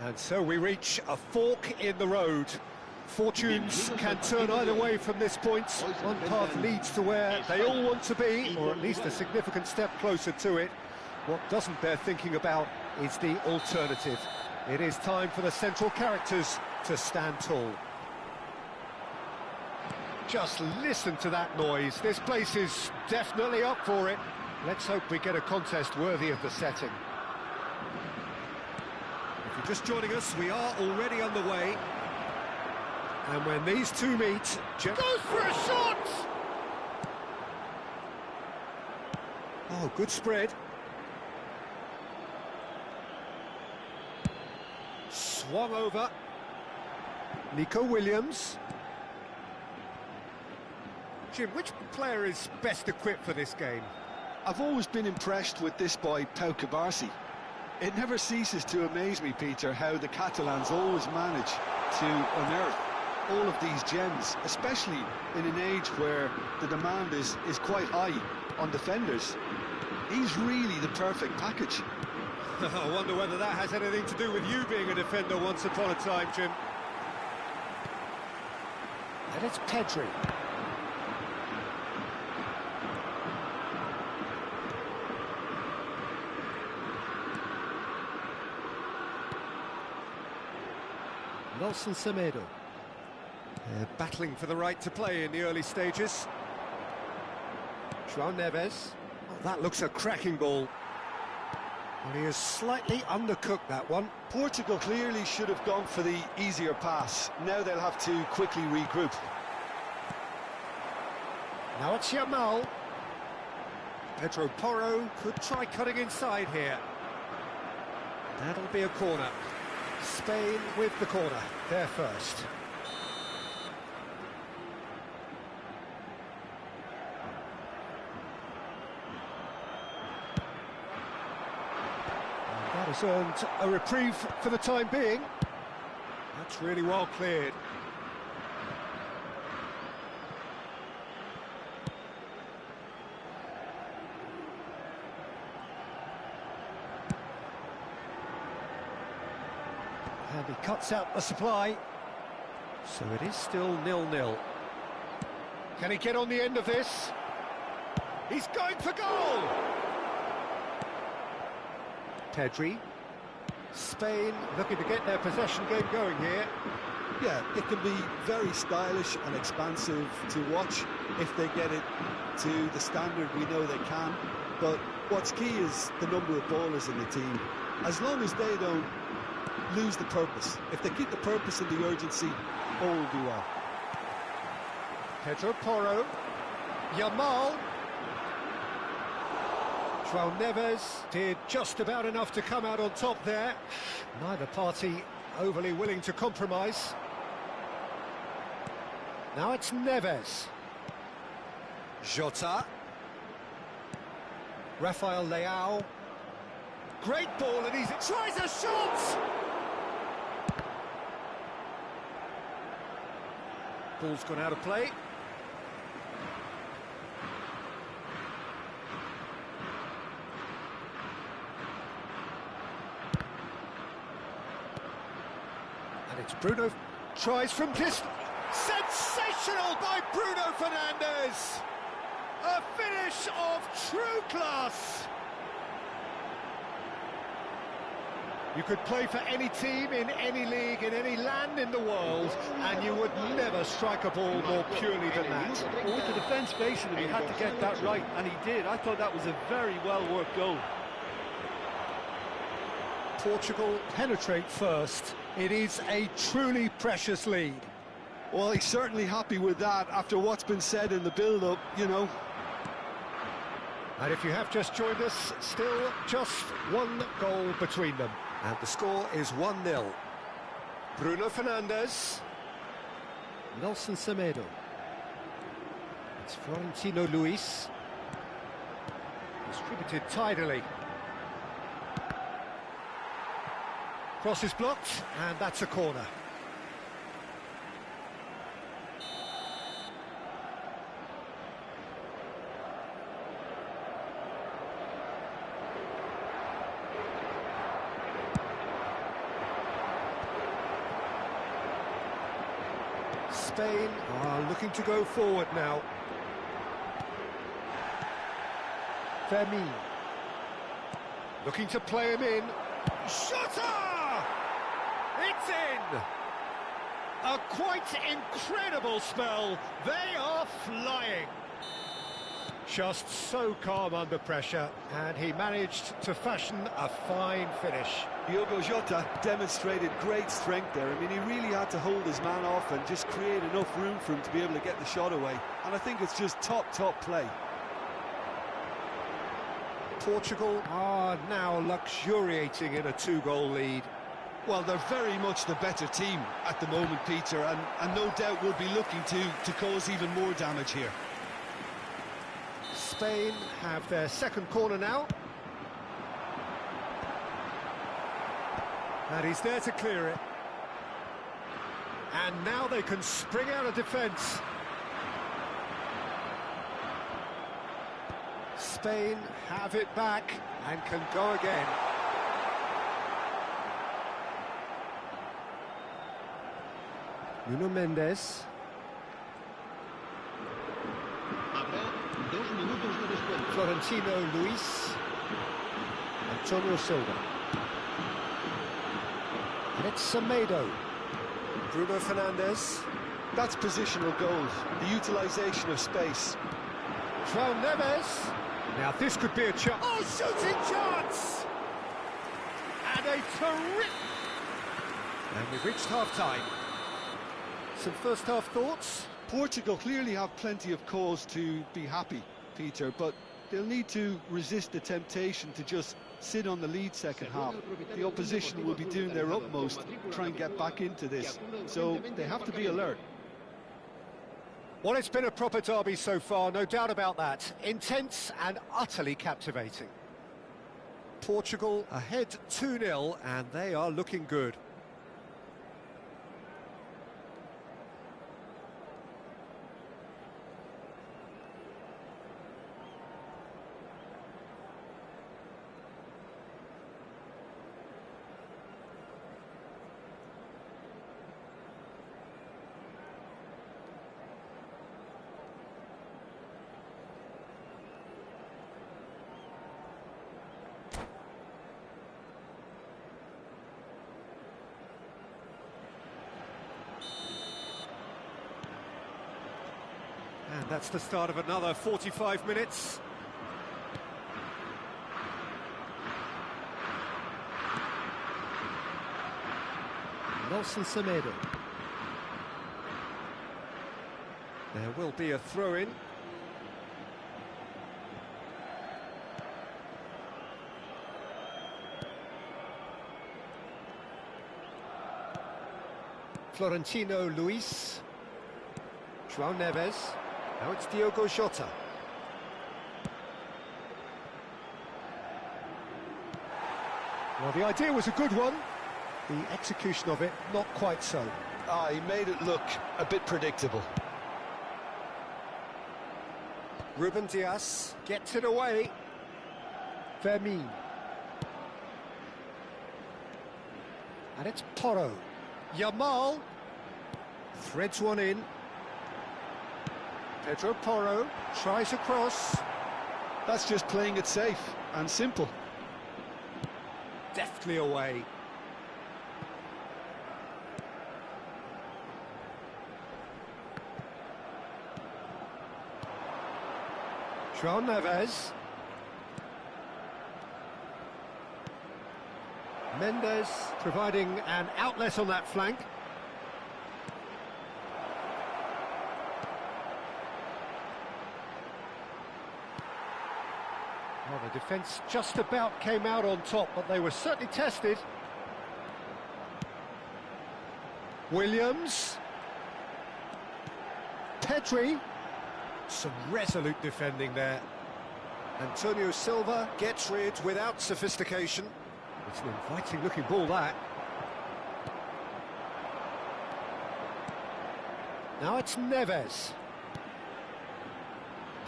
And so we reach a fork in the road. Fortunes can turn either way from this point. One path leads to where they all want to be, or at least a significant step closer to it. What doesn't bear thinking about is the alternative. It is time for the central characters to stand tall. Just listen to that noise. This place is definitely up for it. Let's hope we get a contest worthy of the setting. If you're just joining us, we are already underway. And when these two meet, goes for a shot! Oh, good spread. Swung over. Nico Williams. Jim, which player is best equipped for this game? I've always been impressed with this boy, POW. It never ceases to amaze me, Peter, how the Catalans always manage to unearth all of these gems, especially in an age where the demand is quite high on defenders. He's really the perfect package. I wonder whether that has anything to do with you being a defender once upon a time, Jim. And it's Pedri. Nelson Semedo. They're battling for the right to play in the early stages. João Neves. Oh, that looks a cracking ball. Well, he has slightly undercooked that one. Portugal clearly should have gone for the easier pass. Now they'll have to quickly regroup. Now it's Yamal. Pedro Porro could try cutting inside here. That'll be a corner. Spain with the corner, there first. And that has earned a reprieve for the time being. That's really well cleared. And he cuts out the supply. So it is still 0-0. Can he get on the end of this? He's going for goal! Pedri. Spain looking to get their possession game going here. Yeah, it can be very stylish and expansive to watch if they get it to the standard we know they can. But what's key is the number of ballers in the team. As long as they don't lose the purpose. If they keep the purpose and the urgency, all will be well. Pedro Porro. Yamal. João Neves did just about enough to come out on top there. Neither party overly willing to compromise. Now it's Neves. Jota. Rafael Leao. Great ball, and he tries a shot! Ball's gone out of play. And it's Bruno. Tries from distance. Sensational by Bruno Fernandes! A finish of true class! You could play for any team, in any league, in any land in the world, and you would never strike a ball more purely than that. Well, with the defence facing him, he had to get that right, and he did. I thought that was a very well-worked goal. Portugal penetrate first. It is a truly precious lead. Well, he's certainly happy with that after what's been said in the build-up, you know. And if you have just joined us, still just one goal between them. And the score is 1-0. Bruno Fernandes. Nelson Semedo. It's Florentino Luis. Distributed tidily. Cross is blocked, and that's a corner. Spain are looking to go forward now. Fermin. Looking to play him in. Shutter! It's in! A quite incredible spell. They are flying. Just so calm under pressure, and he managed to fashion a fine finish. Diogo Jota demonstrated great strength there. I mean, he really had to hold his man off and just create enough room for him to be able to get the shot away. And I think it's just top play. Portugal are now luxuriating in a 2-goal lead. Well, they're very much the better team at the moment, Peter, and no doubt will be looking to cause even more damage here. Spain have their second corner now. And he's there to clear it. And now they can spring out of defence. Spain have it back and can go again. Nuno Mendes. Florentino Luis. Antonio Silva. And it's Semedo. Bruno Fernandes. That's positional goals, the utilisation of space. João Neves. Now this could be a chance. Oh, shooting chance! And a terrific... And we've reached half-time. Some first-half thoughts? Portugal clearly have plenty of cause to be happy, Peter, but they'll need to resist the temptation to just sit on the lead second half. The opposition will be doing their utmost to try and get back into this, so they have to be alert. Well, it's been a proper derby so far, no doubt about that. Intense and utterly captivating. Portugal ahead 2-0, and they are looking good. And that's the start of another 45 minutes. Nelson Semedo. There will be a throw-in. Florentino Luis. João Neves. Now it's Diogo Jota. Well, the idea was a good one. The execution of it, not quite so. He made it look a bit predictable. Ruben Dias gets it away. Fermin. And it's Porro. Yamal threads one in. Pedro Porro tries a cross. That's just playing it safe and simple. Deftly away. João Neves. Mendes providing an outlet on that flank. Well, the defence just about came out on top, but they were certainly tested. Williams. Pedri. Some resolute defending there. Antonio Silva gets rid without sophistication. It's an inviting looking ball, that. Now it's Neves.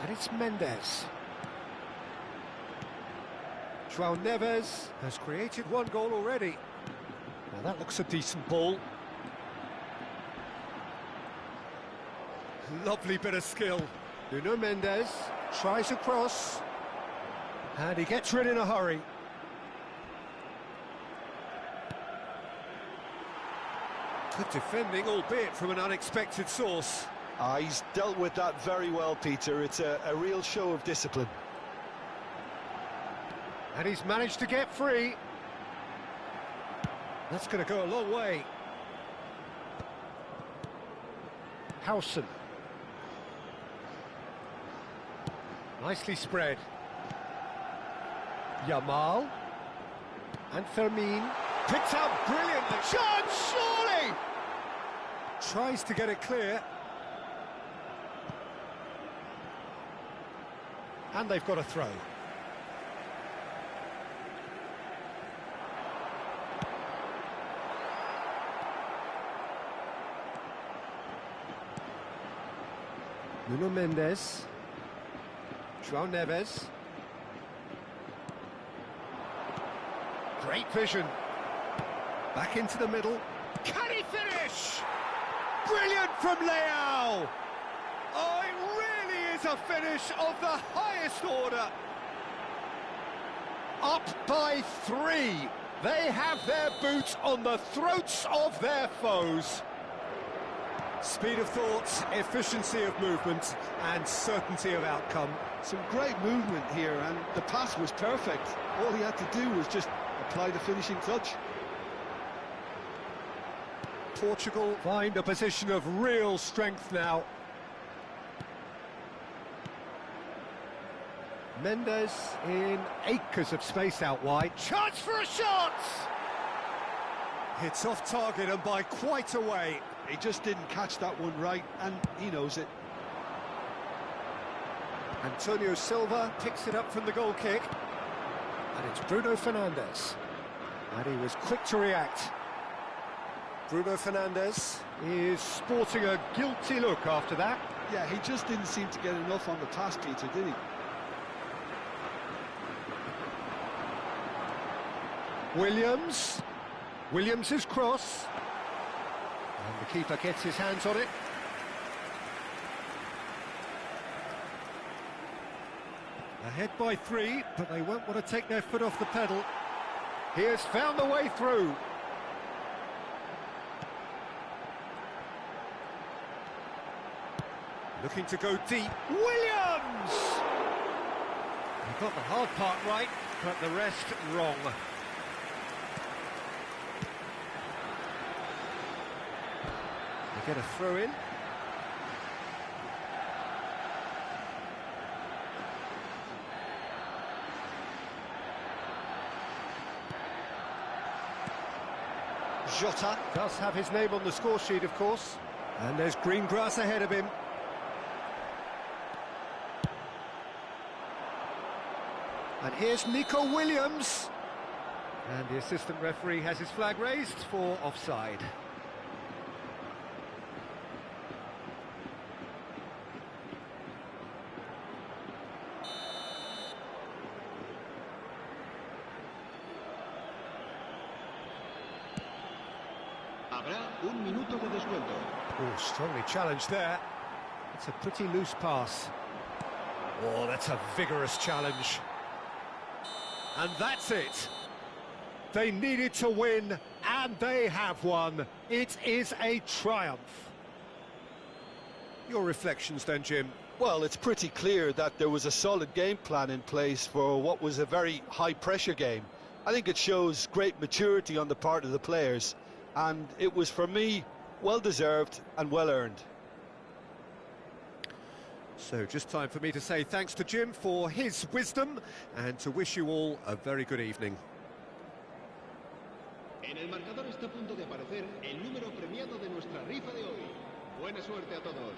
And it's Mendes. João Neves has created one goal already. Now that looks a decent ball. Lovely bit of skill. Nuno Mendes tries a cross, and he gets rid in a hurry. Good defending, albeit from an unexpected source. He's dealt with that very well, Peter. It's a real show of discipline. And he's managed to get free. That's going to go a long way. Howson. Nicely spread. Yamal. And Fermin. Picked out brilliantly. Chance, surely! Tries to get it clear. And they've got a throw. Nuno Mendes. João Neves. Great vision. Back into the middle. Can he finish? Brilliant from Leao! Oh, it really is a finish of the highest order. Up by 3. They have their boots on the throats of their foes. Speed of thought, efficiency of movement, and certainty of outcome. Some great movement here, and the pass was perfect. All he had to do was just apply the finishing touch. Portugal find a position of real strength now. Mendes in acres of space out wide. Chance for a shot! It's off target and by quite a way. He just didn't catch that one right, and he knows it. Antonio Silva picks it up from the goal kick. And it's Bruno Fernandes. And he was quick to react. Bruno Fernandes is sporting a guilty look after that. Yeah, he just didn't seem to get enough on the pass, Peter, did he? Williams. Williams' cross. And the keeper gets his hands on it. Ahead by 3, but they won't want to take their foot off the pedal. He has found the way through. Looking to go deep. Williams! He got the hard part right, but the rest wrong. They get a throw in. Jota does have his name on the score sheet, of course. And there's green grass ahead of him. And here's Nico Williams. And the assistant referee has his flag raised for offside. Habrá un minuto de descuento. Oh, strongly challenged there. It's a pretty loose pass. Oh, that's a vigorous challenge. And that's it. They needed to win, and they have won. It is a triumph. Your reflections then, Jim? Well, it's pretty clear that there was a solid game plan in place for what was a very high-pressure game. I think it shows great maturity on the part of the players, and it was, for me, well-deserved and well-earned. So just time for me to say thanks to Jim for his wisdom and to wish you all a very good evening. En el marcador está a punto de aparecer el número premiado de nuestra rifa de hoy. Buena suerte a todos.